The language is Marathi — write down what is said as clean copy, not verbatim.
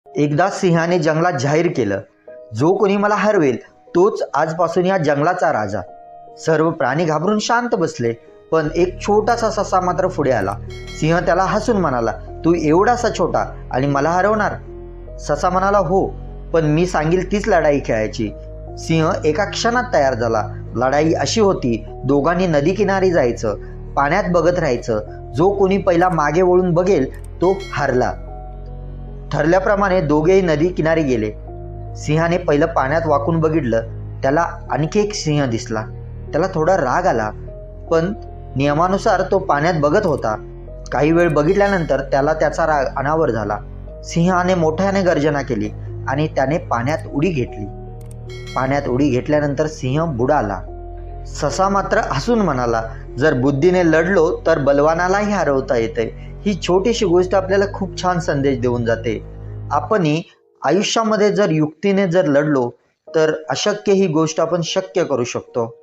एकदा सिंहाने जंगलात जाहीर केलं, जो कोणी मला हरवेल तोच आजपासून या जंगलाचा राजा. सर्व प्राणी घाबरून शांत बसले, पण एक छोटासा ससा मात्र पुढे आला. सिंह त्याला हसून म्हणाला, तू एवढासा छोटा आणि मला हरवणार? ससा म्हणाला, हो, पण मी सांगेल तीच लढाई खेळायची. सिंह एका क्षणात तयार झाला. लढाई अशी होती, दोघांनी नदी किनारी जायचं, पाण्यात बघत राहायचं. जो कोणी पहिला मागे वळून बघेल तो हरला. ठरल्याप्रमाणे दोघेही नदी किनारी गेले. सिंहाने पहिलं पाण्यात वाकून बघितलं. त्याला आणखी एक सिंह दिसला. त्याला थोडा राग आला, पण नियमानुसार तो पाण्यात बघत होता. काही वेळ बघितल्यानंतर त्याला त्याचा राग अनावर झाला. सिंहाने मोठ्याने गर्जना केली आणि त्याने पाण्यात उडी घेतली. पाण्यात उडी घेतल्यानंतर सिंह बुडाला. ससा मात्र हसून म्हणाला, जर बुद्धीने लढलो तर बलवानालाही हरवता येते. ही छोटीशी गोष्ट आपल्याला खूप छान संदेश देऊन जाते. आपणही आयुष्यामध्ये जर युक्तीने जर लढलो तर अशक्य ही गोष्ट आपण शक्य करू शकतो.